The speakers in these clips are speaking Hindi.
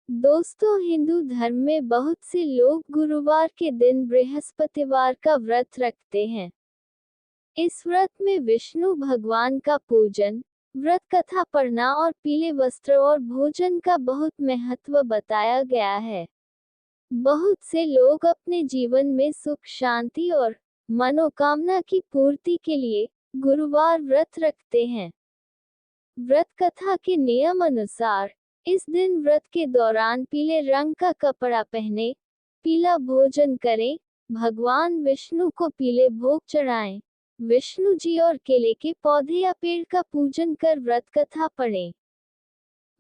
दोस्तों, हिंदू धर्म में बहुत से लोग गुरुवार के दिन बृहस्पतिवार का व्रत रखते हैं। इस व्रत में विष्णु भगवान का पूजन, व्रत कथा पढ़ना और पीले वस्त्र और भोजन का बहुत महत्व बताया गया है। बहुत से लोग अपने जीवन में सुख, शांति और मनोकामना की पूर्ति के लिए गुरुवार व्रत रखते हैं। व्रत कथा के नियम अनुसार इस दिन व्रत के दौरान पीले रंग का कपड़ा पहने, पीला भोजन करें, भगवान विष्णु को पीले भोग चढ़ाएं, विष्णु जी और केले के पौधे या पेड़ का पूजन कर व्रत कथा पढ़ें।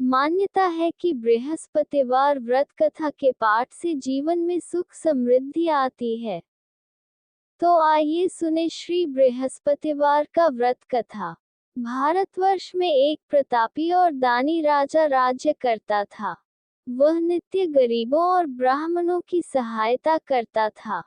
मान्यता है कि बृहस्पतिवार व्रत कथा के पाठ से जीवन में सुख समृद्धि आती है। तो आइए सुने श्री बृहस्पतिवार का व्रत कथा। भारतवर्ष में एक प्रतापी और दानी राजा राज्य करता था। वह नित्य गरीबों और ब्राह्मणों की सहायता करता था।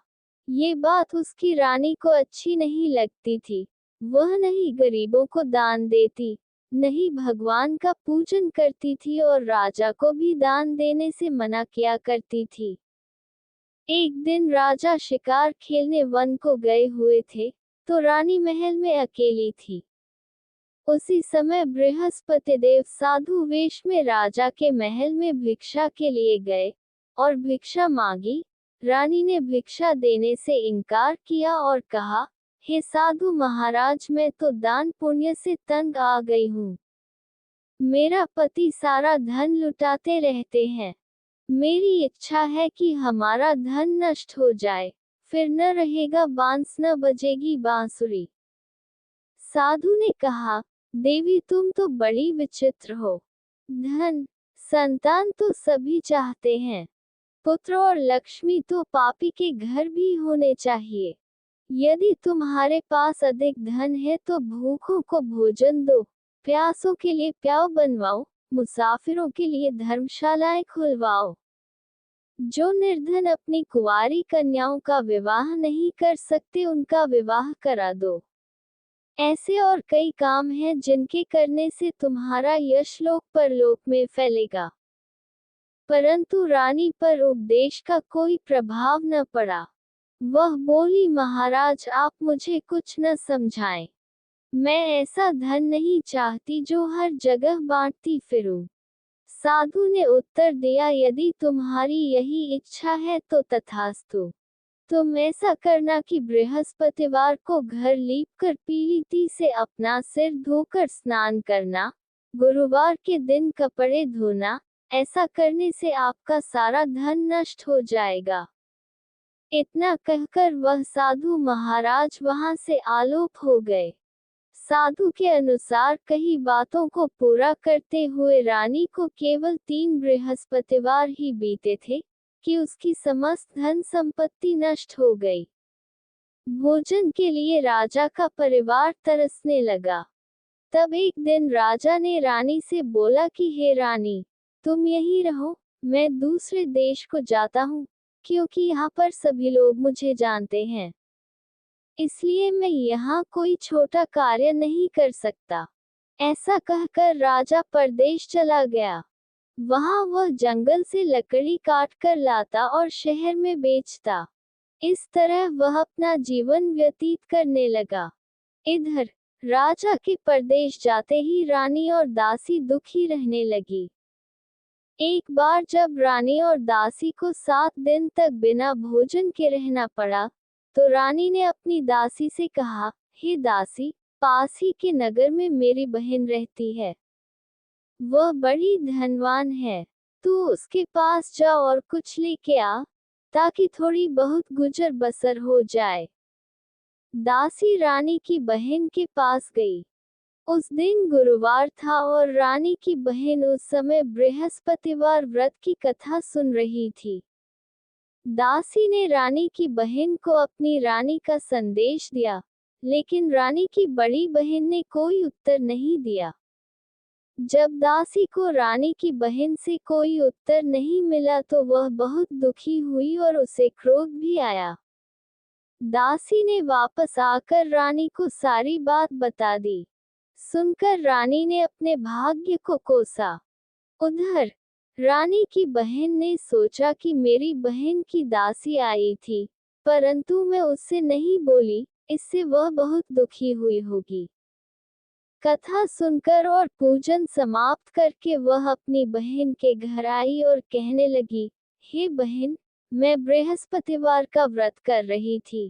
ये बात उसकी रानी को अच्छी नहीं लगती थी। वह नहीं गरीबों को दान देती, नहीं भगवान का पूजन करती थी और राजा को भी दान देने से मना किया करती थी। एक दिन राजा शिकार खेलने वन को गए हुए थे, तो रानी महल में अकेली थी। उसी समय बृहस्पति देव साधु वेश में राजा के महल में भिक्षा के लिए गए और भिक्षा मांगी। रानी ने भिक्षा देने से इनकार किया और कहा, हे साधु महाराज, मैं तो दान पुण्य से तंग आ गई हूँ। मेरा पति सारा धन लुटाते रहते हैं। मेरी इच्छा है कि हमारा धन नष्ट हो जाए, फिर न रहेगा बांस, न बजेगी बांसुरी। साधु ने कहा, देवी तुम तो बड़ी विचित्र हो। धन, संतान तो सभी चाहते हैं। पुत्र और लक्ष्मी तो पापी के घर भी होने चाहिए। यदि तुम्हारे पास अधिक धन है तो भूखों को भोजन दो, प्यासों के लिए प्याऊ बनवाओ, मुसाफिरों के लिए धर्मशालाएं खुलवाओ। जो निर्धन अपनी कुंवारी कन्याओं का विवाह नहीं कर सकते, उनका विवाह करा दो। ऐसे और कई काम हैं जिनके करने से तुम्हारा यश लोक परलोक में फैलेगा। परंतु रानी पर उपदेश का कोई प्रभाव न पड़ा। वह बोली, महाराज आप मुझे कुछ न समझाएं। मैं ऐसा धन नहीं चाहती जो हर जगह बांटती फिरूं। साधु ने उत्तर दिया, यदि तुम्हारी यही इच्छा है तो तथास्तु। तुम ऐसा करना कि बृहस्पतिवार को घर लीपकर पीली ती से अपना सिर धोकर स्नान करना, गुरुवार के दिन कपड़े धोना। ऐसा करने से आपका सारा धन नष्ट हो जाएगा। इतना कहकर वह साधु महाराज वहां से आलोप हो गए। साधु के अनुसार कई बातों को पूरा करते हुए रानी को केवल 3 बृहस्पतिवार ही बीते थे कि उसकी समस्त धन संपत्ति नष्ट हो गई। भोजन के लिए राजा का परिवार तरसने लगा। तब एक दिन राजा ने रानी से बोला कि हे रानी, तुम यहीं रहो, मैं दूसरे देश को जाता हूँ, क्योंकि यहाँ पर सभी लोग मुझे जानते हैं। इसलिए मैं यहाँ कोई छोटा कार्य नहीं कर सकता। ऐसा कहकर राजा परदेश चला गया। वहां वह जंगल से लकड़ी काट कर लाता और शहर में बेचता। इस तरह वह अपना जीवन व्यतीत करने लगा। इधर राजा के परदेश जाते ही रानी और दासी दुखी रहने लगी। एक बार जब रानी और दासी को 7 दिन तक बिना भोजन के रहना पड़ा, तो रानी ने अपनी दासी से कहा, हे दासी, पास ही के नगर में मेरी बहन रहती है। वह बड़ी धनवान है। तू उसके पास जा और कुछ लेके आ, ताकि थोड़ी बहुत गुजर बसर हो जाए। दासी रानी की बहन के पास गई। उस दिन गुरुवार था और रानी की बहन उस समय बृहस्पतिवार व्रत की कथा सुन रही थी। दासी ने रानी की बहन को अपनी रानी का संदेश दिया, लेकिन रानी की बड़ी बहन ने कोई उत्तर नहीं दिया। जब दासी को रानी की बहन से कोई उत्तर नहीं मिला तो वह बहुत दुखी हुई और उसे क्रोध भी आया। दासी ने वापस आकर रानी को सारी बात बता दी। सुनकर रानी ने अपने भाग्य को कोसा। उधर रानी की बहन ने सोचा कि मेरी बहन की दासी आई थी, परंतु मैं उससे नहीं बोली, इससे वह बहुत दुखी हुई होगी। कथा सुनकर और पूजन समाप्त करके वह अपनी बहन के घर आई और कहने लगी, हे बहन, मैं बृहस्पतिवार का व्रत कर रही थी।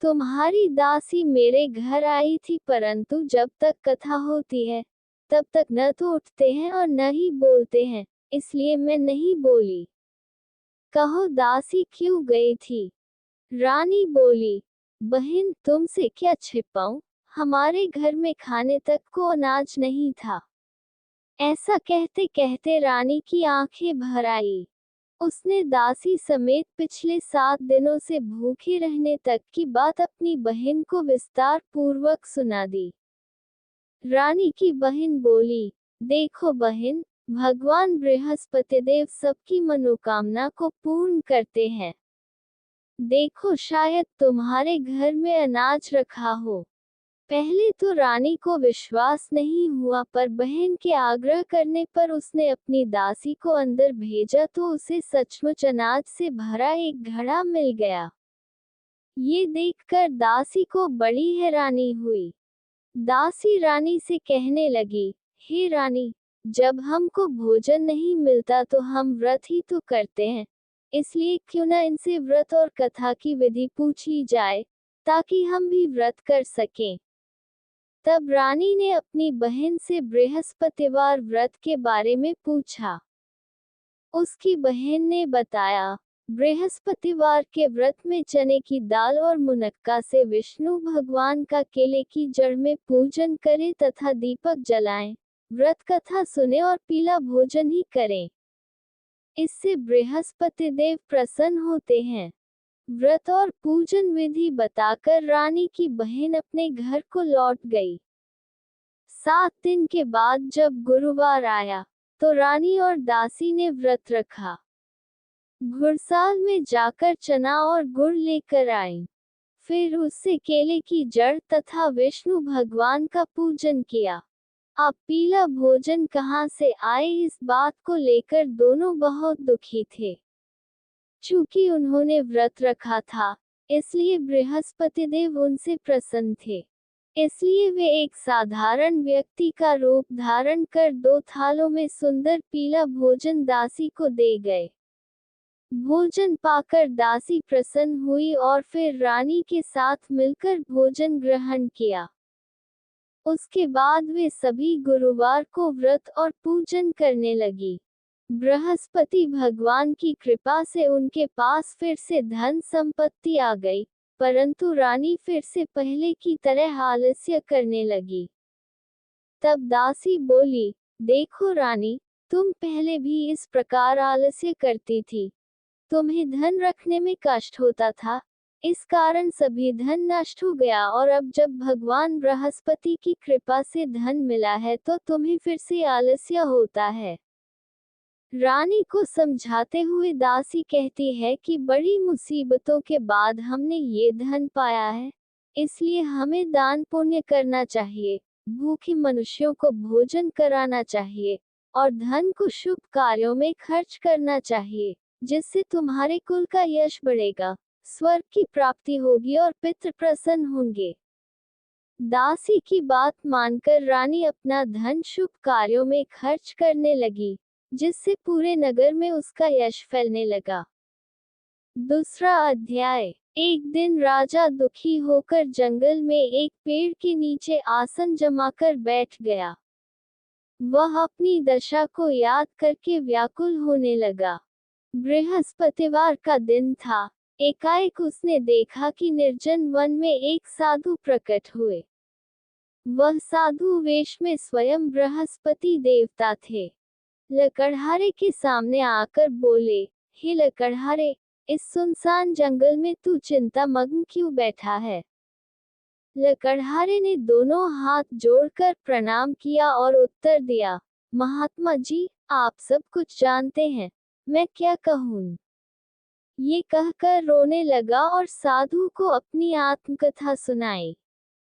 तुम्हारी दासी मेरे घर आई थी, परंतु जब तक कथा होती है तब तक न तो उठते हैं और न ही बोलते हैं, इसलिए मैं नहीं बोली। कहो दासी क्यों गई थी? रानी बोली, बहन तुमसे क्या छिपाऊं, हमारे घर में खाने तक को अनाज नहीं था। ऐसा कहते कहते रानी की आंखें भर आई। उसने दासी समेत पिछले 7 दिनों से भूखे रहने तक की बात अपनी बहन को विस्तार पूर्वक सुना दी। रानी की बहन बोली, देखो बहन, भगवान बृहस्पतिदेव सबकी मनोकामना को पूर्ण करते हैं। देखो शायद तुम्हारे घर में अनाज रखा हो। पहले तो रानी को विश्वास नहीं हुआ, पर बहन के आग्रह करने पर उसने अपनी दासी को अंदर भेजा तो उसे सचमुच अनाज से भरा एक घड़ा मिल गया। ये देखकर दासी को बड़ी हैरानी हुई। दासी रानी से कहने लगी, हे रानी, जब हमको भोजन नहीं मिलता तो हम व्रत ही तो करते हैं, इसलिए क्यों न इनसे व्रत और कथा की विधि पूछ ली जाए, ताकि हम भी व्रत कर सकें। तब रानी ने अपनी बहन से बृहस्पतिवार व्रत के बारे में पूछा। उसकी बहन ने बताया, बृहस्पतिवार के व्रत में चने की दाल और मुनक्का से विष्णु भगवान का केले की जड़ में पूजन करें तथा दीपक जलाएं, व्रत कथा सुने और पीला भोजन ही करें। इससे बृहस्पति देव प्रसन्न होते हैं। व्रत और पूजन विधि बताकर रानी की बहन अपने घर को लौट गई। 7 दिन के बाद जब गुरुवार आया, तो रानी और दासी ने व्रत रखा। घुड़साल में जाकर चना और गुड़ लेकर आई। फिर उससे केले की जड़ तथा विष्णु भगवान का पूजन किया। अब पीला भोजन कहाँ से आए, इस बात को लेकर दोनों बहुत दुखी थे। चूंकि उन्होंने व्रत रखा था, इसलिए बृहस्पति देव उनसे प्रसन्न थे। इसलिए वे एक साधारण व्यक्ति का रूप धारण कर 2 थालों में सुंदर पीला भोजन दासी को दे गए। भोजन पाकर दासी प्रसन्न हुई और फिर रानी के साथ मिलकर भोजन ग्रहण किया। उसके बाद वे सभी गुरुवार को व्रत और पूजन करने लगी। बृहस्पति भगवान की कृपा से उनके पास फिर से धन संपत्ति आ गई, परंतु रानी फिर से पहले की तरह आलस्य करने लगी। तब दासी बोली, देखो रानी, तुम पहले भी इस प्रकार आलस्य करती थी। तुम्हें धन रखने में कष्ट होता था, इस कारण सभी धन नष्ट हो गया, और अब जब भगवान बृहस्पति की कृपा से धन मिला है तो तुम्हें फिर से आलस्य होता है। रानी को समझाते हुए दासी कहती है कि बड़ी मुसीबतों के बाद हमने ये धन पाया है, इसलिए हमें दान पुण्य करना चाहिए, भूखे मनुष्यों को भोजन कराना चाहिए, और धन को शुभ कार्यों में खर्च करना चाहिए, जिससे तुम्हारे कुल का यश बढ़ेगा, स्वर्ग की प्राप्ति होगी और पितृ प्रसन्न होंगे। दासी की बात मानकर रानी अपना धन शुभ कार्यों में खर्च करने लगी, जिससे पूरे नगर में उसका यश फैलने लगा। दूसरा अध्याय। एक दिन राजा दुखी होकर जंगल में एक पेड़ के नीचे आसन जमाकर बैठ गया। वह अपनी दशा को याद करके व्याकुल होने लगा। बृहस्पतिवार का दिन था। एकाएक उसने देखा कि निर्जन वन में एक साधु प्रकट हुए। वह साधु वेश में स्वयं बृहस्पति देवता थे। लकड़हारे के सामने आकर बोले, हे लकड़हारे, इस सुनसान जंगल में तू चिंतामग्न क्यों बैठा है? लकड़हारे ने दोनों हाथ जोड़कर प्रणाम किया और उत्तर दिया, महात्मा जी, आप सब कुछ जानते हैं, मैं क्या कहूँ? ये कहकर रोने लगा और साधु को अपनी आत्मकथा सुनाई।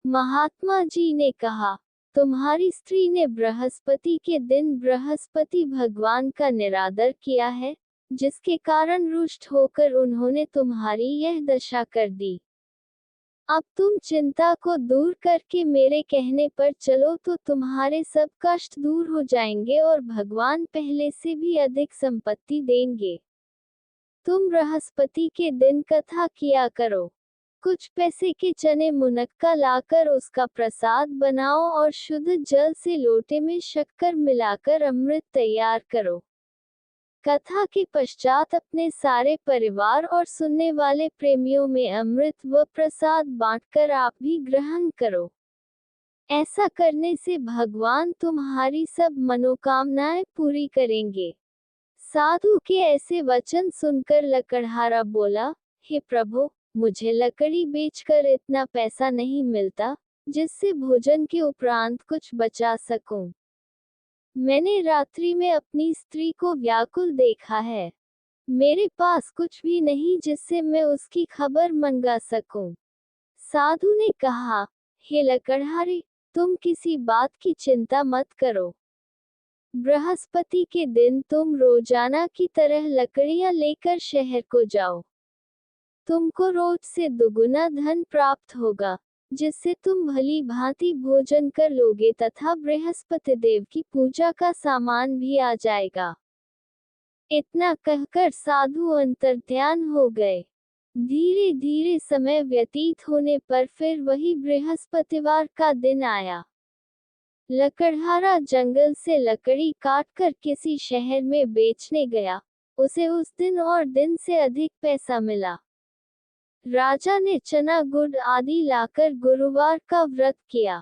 महात्मा जी ने कहा, तुम्हारी स्त्री ने बृहस्पति के दिन बृहस्पति भगवान का निरादर किया है, जिसके कारण रुष्ट होकर उन्होंने तुम्हारी यह दशा कर दी। अब तुम चिंता को दूर करके मेरे कहने पर चलो तो तुम्हारे सब कष्ट दूर हो जाएंगे और भगवान पहले से भी अधिक संपत्ति देंगे। तुम बृहस्पति के दिन कथा किया करो। कुछ पैसे के चने मुनक्का लाकर उसका प्रसाद बनाओ और शुद्ध जल से लोटे में शक्कर मिलाकर अमृत तैयार करो। कथा के पश्चात अपने सारे परिवार और सुनने वाले प्रेमियों में अमृत व प्रसाद बांटकर आप भी ग्रहण करो। ऐसा करने से भगवान तुम्हारी सब मनोकामनाएं पूरी करेंगे। साधु के ऐसे वचन सुनकर लकड़हारा बोला, हे प्रभु, मुझे लकड़ी बेचकर इतना पैसा नहीं मिलता जिससे भोजन के उपरांत कुछ बचा सकूं। मैंने रात्रि में अपनी स्त्री को व्याकुल देखा है। मेरे पास कुछ भी नहीं जिससे मैं उसकी खबर मंगा सकूं। साधु ने कहा, हे लकड़हारे, तुम किसी बात की चिंता मत करो। बृहस्पति के दिन तुम रोजाना की तरह लकड़ियां लेकर शहर को जाओ। तुमको रोज से दुगुना धन प्राप्त होगा, जिससे तुम भली भांति भोजन कर लोगे तथा बृहस्पति देव की पूजा का सामान भी आ जाएगा। इतना कहकर साधु अंतर्ध्यान हो गए। धीरे धीरे समय व्यतीत होने पर फिर वही बृहस्पतिवार का दिन आया। लकड़हारा जंगल से लकड़ी काटकर किसी शहर में बेचने गया। उसे उस दिन और दिन से अधिक पैसा मिला। राजा ने चना गुड़ आदि लाकर गुरुवार का व्रत किया।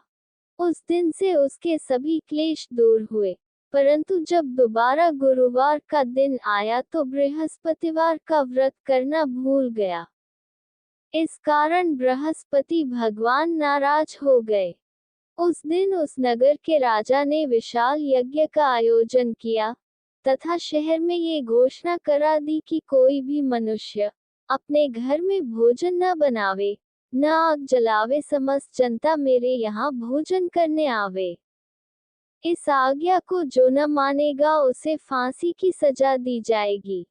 उस दिन से उसके सभी क्लेश दूर हुए, परंतु जब दोबारा गुरुवार का दिन आया तो बृहस्पतिवार का व्रत करना भूल गया। इस कारण बृहस्पति भगवान नाराज हो गए। उस दिन उस नगर के राजा ने विशाल यज्ञ का आयोजन किया तथा शहर में ये घोषणा करा दी कि कोई भी मनुष्य अपने घर में भोजन न बनावे, न आग जलावे, समस्त जनता मेरे यहाँ भोजन करने आवे। इस आज्ञा को जो न मानेगा उसे फांसी की सजा दी जाएगी।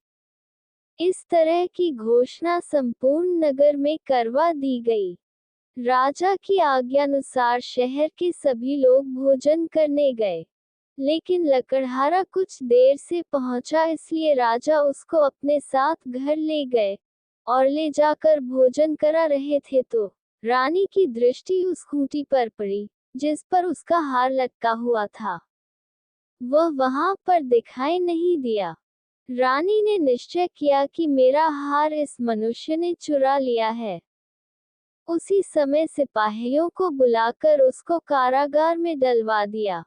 इस तरह की घोषणा संपूर्ण नगर में करवा दी गई। राजा की आज्ञानुसार शहर के सभी लोग भोजन करने गए, लेकिन लकड़हारा कुछ देर से पहुंचा, इसलिए राजा उसको अपने साथ घर ले गए और ले जाकर भोजन करा रहे थे तो रानी की दृष्टि उस खूंटी पर पड़ी जिस पर उसका हार लटका हुआ था। वह वहां पर दिखाई नहीं दिया। रानी ने निश्चय किया कि मेरा हार इस मनुष्य ने चुरा लिया है। उसी समय सिपाहियों को बुलाकर उसको कारागार में डलवा दिया।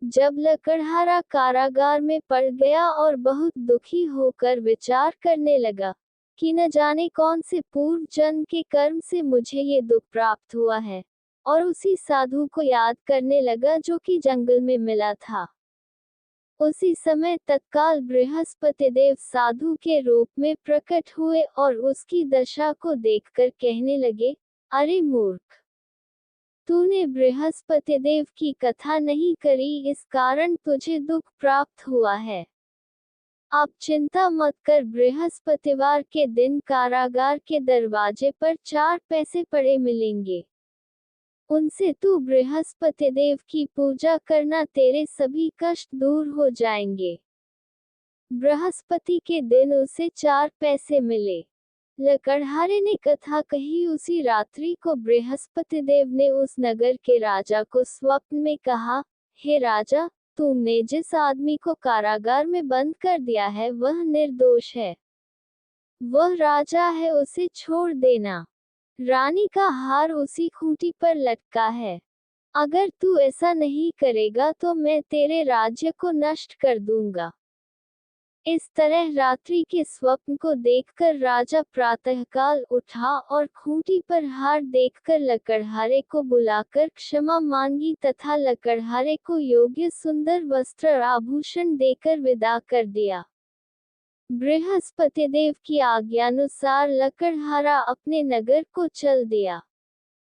जब लकड़हारा कारागार में पड़ गया और बहुत दुखी होकर विचार करने लगा कि न जाने कौन से पूर्व जन्म के कर्म से मुझे ये दुख प्राप्त हुआ है, और उसी साधु को याद करने लगा जो कि जंगल में मिला था। उसी समय तत्काल बृहस्पति देव साधु के रूप में प्रकट हुए और उसकी दशा को देखकर कहने लगे, अरे मूर्ख, तूने बृहस्पति देव की कथा नहीं करी, इस कारण तुझे दुख प्राप्त हुआ है। अब चिंता मत कर, बृहस्पतिवार के दिन कारागार के दरवाजे पर 4 पैसे पड़े मिलेंगे। उनसे तू बृहस्पति देव की पूजा करना, तेरे सभी कष्ट दूर हो जाएंगे। बृहस्पति के दिन उसे 4 पैसे मिले। लकड़हारे ने कथा कही। उसी रात्रि को बृहस्पति देव ने उस नगर के राजा को स्वप्न में कहा, हे राजा, तुमने जिस आदमी को कारागार में बंद कर दिया है वह निर्दोष है। वह राजा है, उसे छोड़ देना। रानी का हार उसी खूंटी पर लटका है। अगर तू ऐसा नहीं करेगा तो मैं तेरे राज्य को नष्ट कर दूंगा। इस तरह रात्रि के स्वप्न को देखकर राजा प्रातःकाल उठा और खूंटी पर हार देखकर लकड़हारे को बुलाकर क्षमा मांगी तथा लकड़हारे को योग्य सुंदर वस्त्र आभूषण देकर विदा कर दिया। बृहस्पति देव की आज्ञानुसार लकड़हारा अपने नगर को चल दिया।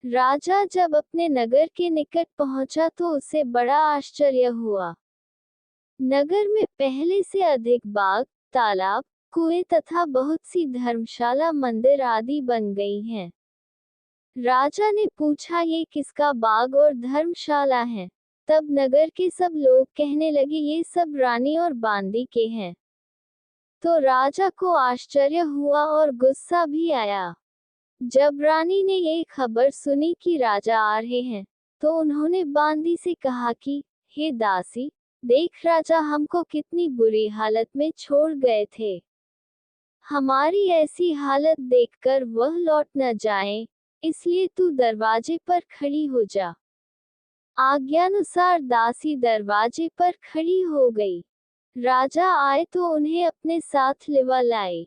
राजा जब अपने नगर के निकट पहुंचा तो उसे बड़ा आश्चर्य हुआ। नगर में पहले से अधिक बाग, तालाब, कुएं तथा बहुत सी धर्मशाला, मंदिर आदि बन गई हैं। राजा ने पूछा, ये किसका बाग और धर्मशाला है? तब नगर के सब लोग कहने लगे, ये सब रानी और बांदी के हैं। तो राजा को आश्चर्य हुआ और गुस्सा भी आया। जब रानी ने ये खबर सुनी कि राजा आ रहे हैं, तो उन्होंने बांदी से कहा कि हे दासी, देख राजा हमको कितनी बुरी हालत में छोड़ गए थे। हमारी ऐसी हालत देखकर वह लौट न जाएं, इसलिए तू दरवाजे पर खड़ी हो जा। आज्ञानुसार दासी दरवाजे पर खड़ी हो गई। राजा आए तो उन्हें अपने साथ लिवा लाए।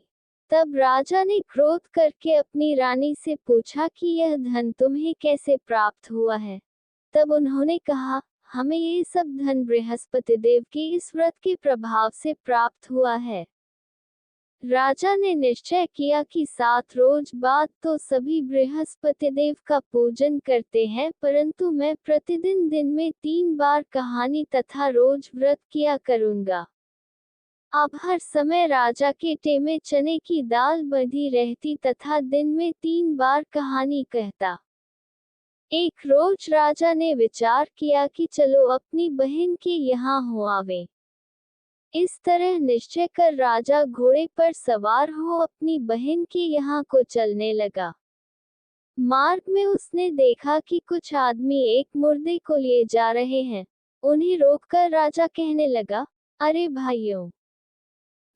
तब राजा ने क्रोध करके अपनी रानी से पूछा कि यह धन तुम्हें कैसे प्राप्त हुआ है? तब उन्होंने कहा, हमें ये सब धन बृहस्पति देव के इस व्रत के प्रभाव से प्राप्त हुआ है। राजा ने निश्चय किया कि 7 रोज बाद तो सभी बृहस्पति देव का पूजन करते हैं, परंतु मैं प्रतिदिन दिन में 3 बार कहानी तथा रोज व्रत किया करूंगा। अब हर समय राजा के टेमे चने की दाल बंधी रहती तथा दिन में 3 बार कहानी कहता। एक रोज राजा ने विचार किया कि चलो अपनी बहन के यहाँ हो आवे। इस तरह निश्चय कर राजा घोड़े पर सवार हो अपनी बहन के यहाँ को चलने लगा। मार्ग में उसने देखा कि कुछ आदमी एक मुर्दे को लिए जा रहे हैं। उन्हें रोककर राजा कहने लगा, अरे भाइयों,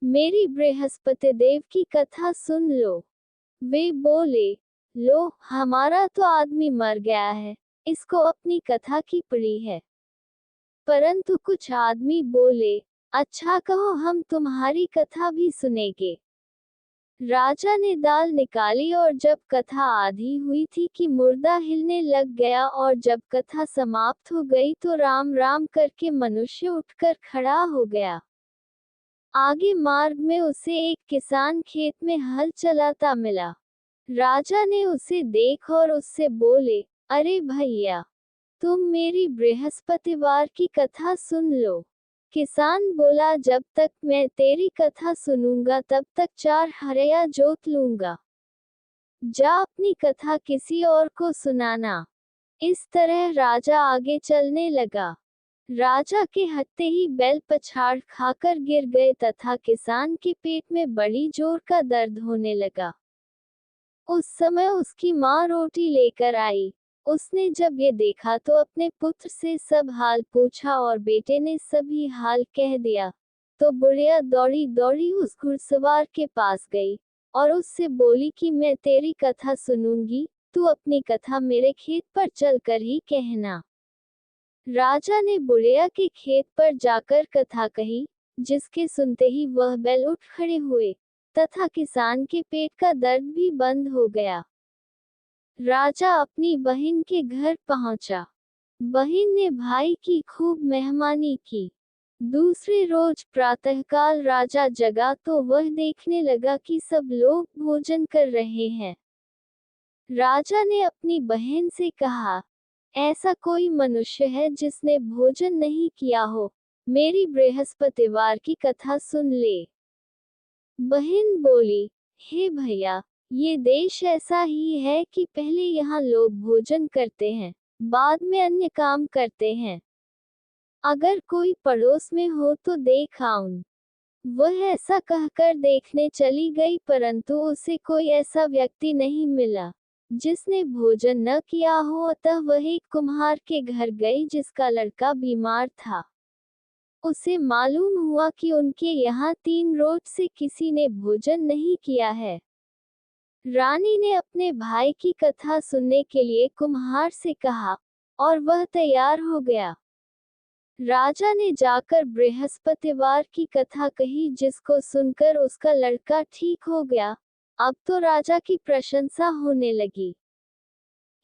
मेरी बृहस्पति देव की कथा सुन लो। वे बोले, लो, हमारा तो आदमी मर गया है, इसको अपनी कथा की पड़ी है। परंतु कुछ आदमी बोले, अच्छा कहो, हम तुम्हारी कथा भी सुनेंगे। राजा ने दाल निकाली और जब कथा आधी हुई थी कि मुर्दा हिलने लग गया, और जब कथा समाप्त हो गई तो राम राम करके मनुष्य उठकर खड़ा हो गया। आगे मार्ग में उसे एक किसान खेत में हल चलाता मिला। राजा ने उसे देख और उससे बोले, अरे भैया, तुम मेरी बृहस्पतिवार की कथा सुन लो। किसान बोला, जब तक मैं तेरी कथा सुनूंगा तब तक 4 हरया जोत लूंगा। जा अपनी कथा किसी और को सुनाना। इस तरह राजा आगे चलने लगा। राजा के हटते ही बैल पछाड़ खाकर गिर गए तथा किसान के पेट में बड़ी जोर का दर्द होने लगा। उस समय उसकी माँ रोटी लेकर आई। उसने जब ये देखा तो अपने पुत्र से सब हाल पूछा और बेटे ने सभी हाल कह दिया। तो बुढ़िया दौड़ी दौड़ी उस घुड़सवार के पास गई और उससे बोली कि मैं तेरी कथा सुनूंगी, तू अपनी कथा मेरे खेत पर चलकर ही कहना। राजा ने बुढ़िया के खेत पर जाकर कथा कही, जिसके सुनते ही वह बैल उठ खड़े हुए तथा किसान के पेट का दर्द भी बंद हो गया। राजा अपनी बहन के घर पहुंचा। बहन ने भाई की खूब मेहमानी की। दूसरे रोज प्रातःकाल राजा जगा तो वह देखने लगा कि सब लोग भोजन कर रहे हैं। राजा ने अपनी बहन से कहा, ऐसा कोई मनुष्य है जिसने भोजन नहीं किया हो, मेरी बृहस्पतिवार की कथा सुन ले। बहन बोली, हे भैया, ये देश ऐसा ही है कि पहले यहाँ लोग भोजन करते हैं, बाद में अन्य काम करते हैं। अगर कोई पड़ोस में हो तो देख आऊं। वह ऐसा कहकर देखने चली गई, परंतु उसे कोई ऐसा व्यक्ति नहीं मिला जिसने भोजन न किया हो। अतः वह एक कुम्हार के घर गई जिसका लड़का बीमार था। उसे मालूम हुआ कि उनके यहाँ 3 रोज से किसी ने भोजन नहीं किया है। रानी ने अपने भाई की कथा सुनने के लिए कुम्हार से कहा और वह तैयार हो गया। राजा ने जाकर बृहस्पतिवार की कथा कही, जिसको सुनकर उसका लड़का ठीक हो गया। अब तो राजा की प्रशंसा होने लगी।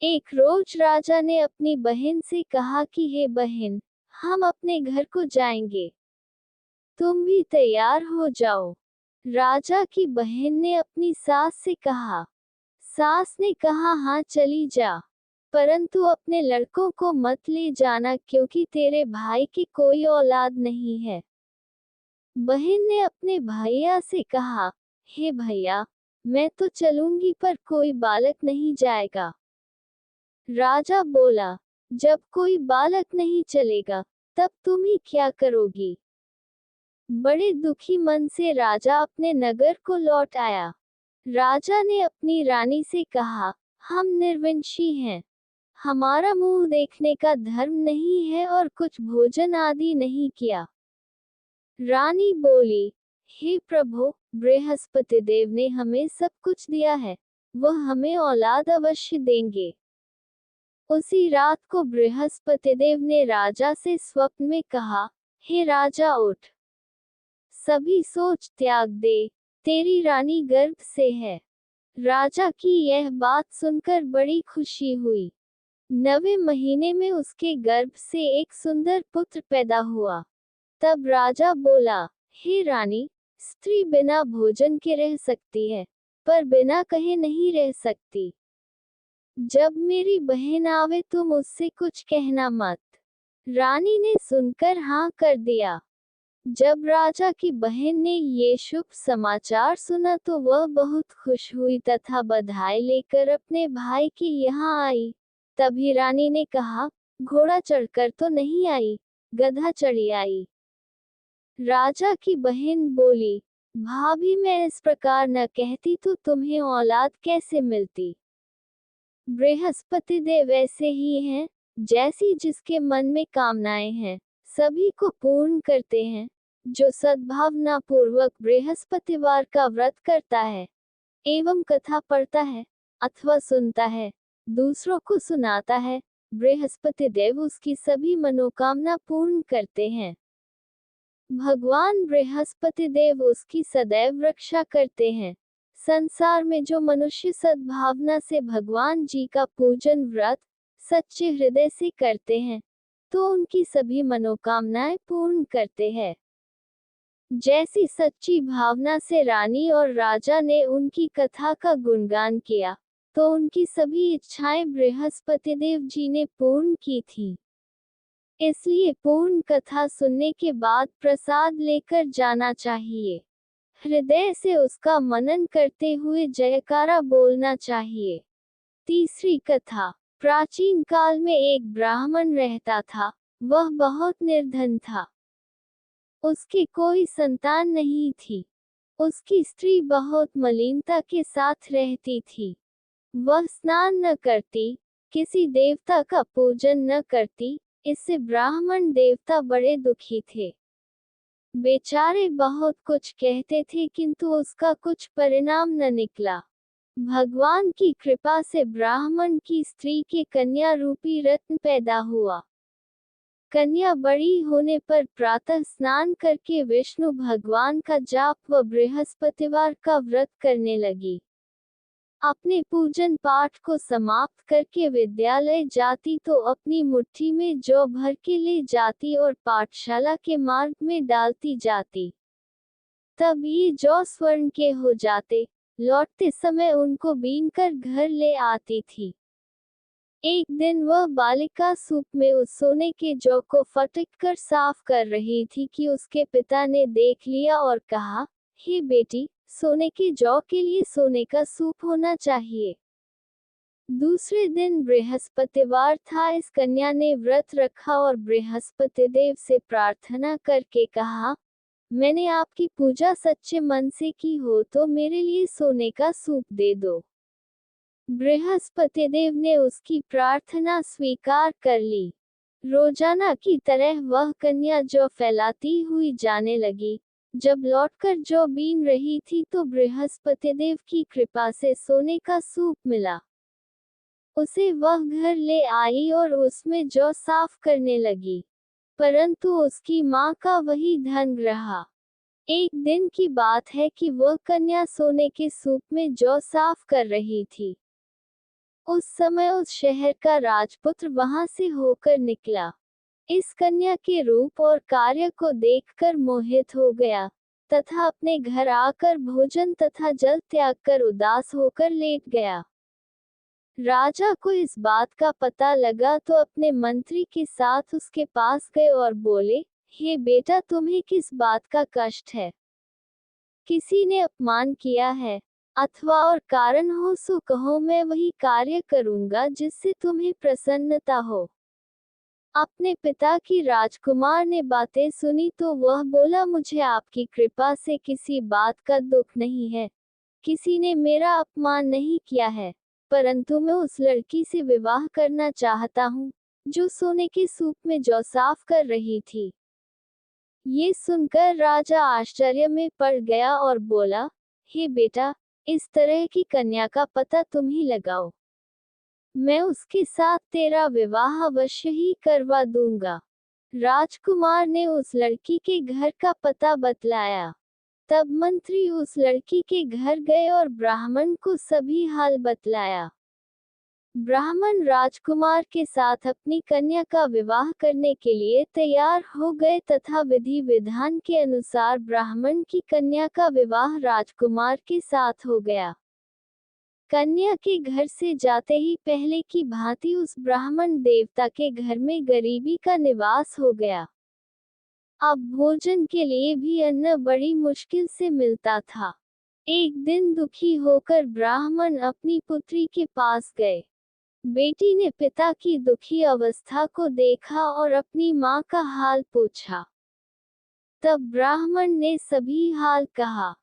एक रोज राजा ने अपनी बहन से कहा कि हे बहन, हम अपने घर को जाएंगे, तुम भी तैयार हो जाओ। राजा की बहन ने अपनी सास से कहा। सास ने कहा, हाँ चली जा। परंतु अपने लड़कों को मत ले जाना, क्योंकि तेरे भाई की कोई औलाद नहीं है। बहन ने अपने भैया से कहा, हे भैया, मैं तो चलूंगी पर कोई बालक नहीं जाएगा। राजा बोला, जब कोई बालक नहीं चलेगा, तब तुम ही क्या करोगी? बड़े दुखी मन से राजा अपने नगर को लौट आया। राजा ने अपनी रानी से कहा, हम निर्वंशी हैं, हमारा मुंह देखने का धर्म नहीं है और कुछ भोजन आदि नहीं किया। रानी बोली, हे प्रभु, बृहस्पति देव ने हमें सब कुछ दिया है, वह हमें औलाद अवश्य देंगे। उसी रात को बृहस्पति देव ने राजा से स्वप्न में कहा, हे राजा उठ, सभी सोच त्याग दे, तेरी रानी गर्भ से है। राजा की यह बात सुनकर बड़ी खुशी हुई। 9वें महीने में उसके गर्भ से एक सुंदर पुत्र पैदा हुआ। तब राजा बोला, हे रानी, स्त्री बिना भोजन के रह सकती है, पर बिना कहे नहीं रह सकती। जब मेरी बहन आवे तुम उससे कुछ कहना मत। रानी ने सुनकर हाँ कर दिया। जब राजा की बहन ने ये शुभ समाचार सुना तो वह बहुत खुश हुई तथा बधाई लेकर अपने भाई के यहाँ आई। तभी रानी ने कहा, घोड़ा चढ़कर तो नहीं आई, गधा चढ़ी आई। राजा की बहन बोली, भाभी, मैं इस प्रकार न कहती तो तुम्हें औलाद कैसे मिलती? बृहस्पति देव ऐसे ही हैं, जैसी जिसके मन में कामनाएं हैं, सभी को पूर्ण करते हैं। जो सद्भावना पूर्वक बृहस्पतिवार का व्रत करता है एवं कथा पढ़ता है अथवा सुनता है, दूसरों को सुनाता है, बृहस्पति देव उसकी सभी मनोकामना पूर्ण करते हैं। भगवान बृहस्पति देव उसकी सदैव रक्षा करते हैं। संसार में जो मनुष्य सद्भावना से भगवान जी का पूजन व्रत सच्चे हृदय से करते हैं, तो उनकी सभी मनोकामनाएं पूर्ण करते हैं। जैसी सच्ची भावना से रानी और राजा ने उनकी कथा का गुणगान किया, तो उनकी सभी इच्छाएं बृहस्पति देव जी ने पूर्ण की थी। इसलिए पूर्ण कथा सुनने के बाद प्रसाद लेकर जाना चाहिए। हृदय से उसका मनन करते हुए जयकारा बोलना चाहिए। तीसरी कथा। प्राचीन काल में एक ब्राह्मण रहता था। वह बहुत निर्धन था। उसकी कोई संतान नहीं थी। उसकी स्त्री बहुत मलिनता के साथ रहती थी। वह स्नान न करती, किसी देवता का पूजन न करती। इससे ब्राह्मण देवता बड़े दुखी थे। बेचारे बहुत कुछ कहते थे, किंतु उसका कुछ परिणाम न निकला। भगवान की कृपा से ब्राह्मण की स्त्री के कन्या रूपी रत्न पैदा हुआ। कन्या बड़ी होने पर प्रातः स्नान करके विष्णु भगवान का जाप व बृहस्पतिवार का व्रत करने लगी। अपने पूजन पाठ को समाप्त करके विद्यालय जाती तो अपनी मुट्ठी में जौ भर के ले जाती और पाठशाला के मार्ग में डालती जाती। तब ये जौ स्वर्ण के हो जाते। लौटते समय उनको बीनकर घर ले आती थी। एक दिन वह बालिका सूप में उस सोने के जौ को फटक कर साफ कर रही थी कि उसके पिता ने देख लिया और कहा, हे बेटी, सोने के जौ के लिए सोने का सूप होना चाहिए। दूसरे दिन बृहस्पतिवार था। इस कन्या ने व्रत रखा और बृहस्पति देव से प्रार्थना करके कहा, मैंने आपकी पूजा सच्चे मन से की हो तो मेरे लिए सोने का सूप दे दो। बृहस्पति देव ने उसकी प्रार्थना स्वीकार कर ली। रोजाना की तरह वह कन्या जौ फैलाती हुई जाने लगी। जब लौटकर जौ बीन रही थी तो बृहस्पति देव की कृपा से सोने का सूप मिला। उसे वह घर ले आई और उसमें जौ साफ करने लगी, परंतु उसकी माँ का वही ढंग रहा। एक दिन की बात है कि वह कन्या सोने के सूप में जौ साफ कर रही थी। उस समय उस शहर का राजपुत्र वहां से होकर निकला। इस कन्या के रूप और कार्य को देखकर मोहित हो गया तथा अपने घर आकर भोजन तथा जल त्याग कर उदास होकर लेट गया। राजा को इस बात का पता लगा तो अपने मंत्री के साथ उसके पास गए और बोले, हे बेटा, तुम्हें किस बात का कष्ट है? किसी ने अपमान किया है अथवा और कारण हो सो कहो, मैं वही कार्य करूंगा जिससे तुम्हें प्रसन्नता हो। अपने पिता की राजकुमार ने बातें सुनी तो वह बोला, मुझे आपकी कृपा से किसी बात का दुख नहीं है, किसी ने मेरा अपमान नहीं किया है, परंतु मैं उस लड़की से विवाह करना चाहता हूँ जो सोने के सूप में जौ साफ कर रही थी। ये सुनकर राजा आश्चर्य में पड़ गया और बोला, हे बेटा, इस तरह की कन्या का पता तुम ही लगाओ, मैं उसके साथ तेरा विवाह अवश्य ही करवा दूंगा। राजकुमार ने उस लड़की के घर का पता बतलाया। तब मंत्री उस लड़की के घर गए और ब्राह्मण को सभी हाल बतलाया। ब्राह्मण राजकुमार के साथ अपनी कन्या का विवाह करने के लिए तैयार हो गए तथा विधि विधान के अनुसार ब्राह्मण की कन्या का विवाह राजकुमार के साथ हो गया। कन्या के घर से जाते ही पहले की भांति उस ब्राह्मण देवता के घर में गरीबी का निवास हो गया। अब भोजन के लिए भी अन्न बड़ी मुश्किल से मिलता था। एक दिन दुखी होकर ब्राह्मण अपनी पुत्री के पास गए। बेटी ने पिता की दुखी अवस्था को देखा और अपनी माँ का हाल पूछा। तब ब्राह्मण ने सभी हाल कहा।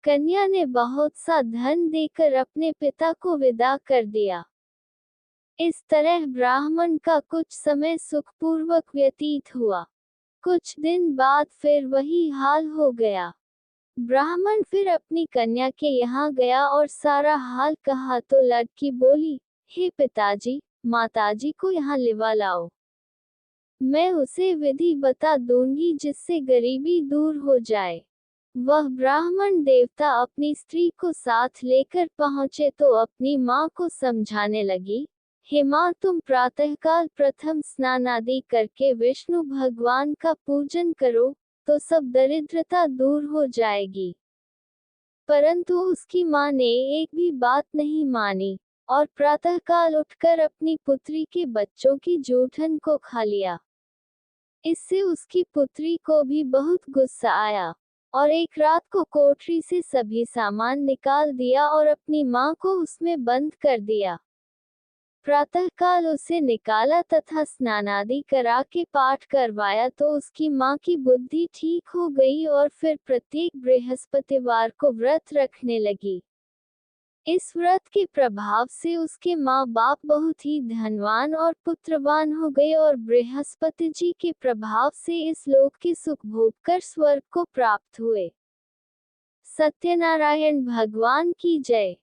कन्या ने बहुत सा धन देकर अपने पिता को विदा कर दिया। इस तरह ब्राह्मण का कुछ समय सुखपूर्वक व्यतीत हुआ। कुछ दिन बाद फिर वही हाल हो गया। ब्राह्मण फिर अपनी कन्या के यहाँ गया और सारा हाल कहा तो लड़की बोली, हे पिताजी, माताजी को यहाँ लिवा लाओ, मैं उसे विधि बता दूंगी जिससे गरीबी दूर हो जाए। वह ब्राह्मण देवता अपनी स्त्री को साथ लेकर पहुँचे तो अपनी माँ को समझाने लगी, हे माँ, तुम प्रातःकाल प्रथम स्नान आदि करके विष्णु भगवान का पूजन करो तो सब दरिद्रता दूर हो जाएगी। परंतु उसकी माँ ने एक भी बात नहीं मानी और प्रातःकाल उठकर अपनी पुत्री के बच्चों की जूठन को खा लिया। इससे उसकी पुत्री को भी बहुत गुस्सा आया और एक रात को कोठरी से सभी सामान निकाल दिया और अपनी माँ को उसमें बंद कर दिया। प्रातःकाल उसे निकाला तथा स्नानादि करा के पाठ करवाया तो उसकी माँ की बुद्धि ठीक हो गई और फिर प्रत्येक बृहस्पतिवार को व्रत रखने लगी। इस व्रत के प्रभाव से उसके माँ बाप बहुत ही धनवान और पुत्रवान हो गए और बृहस्पति जी के प्रभाव से इस लोक के सुख भोग कर स्वर्ग को प्राप्त हुए। सत्यनारायण भगवान की जय।